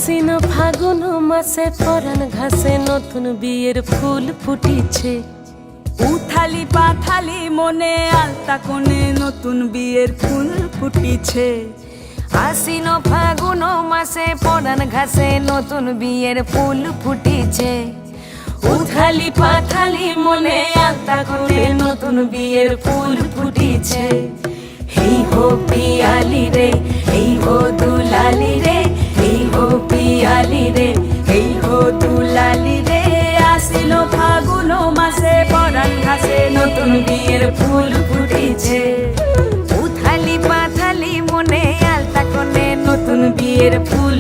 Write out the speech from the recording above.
আশ্বিন ফাগুন মাসে পরাণ ঘাসে নতুন বিয়ের ফুল ফুটিছে। উথালি পাথালি মনে আলতা কোণে নতুন বিয়ের ফুল ফুটিছে। আশ্বিন ফাগুন মাসে পরাণ ঘাসে নতুন বিয়ের ফুল ফুটিছে। উথালি পাথালি মনে আলতা কোণে নতুন বিয়ের ফুল ফুটিছে। হেই হো পিয়ালি রে, হেই হো দুলালি রে, হেই হো পিয়ালি রে, হেই হো দুলালি রে। আশ্বিন ফাগুন মাসে পরাণ ঘাসে নতুন বিয়ের ফুল ফুটিছে। উথালি পাথালি মনে আলতা কোণে নতুন বিয়ের ফুল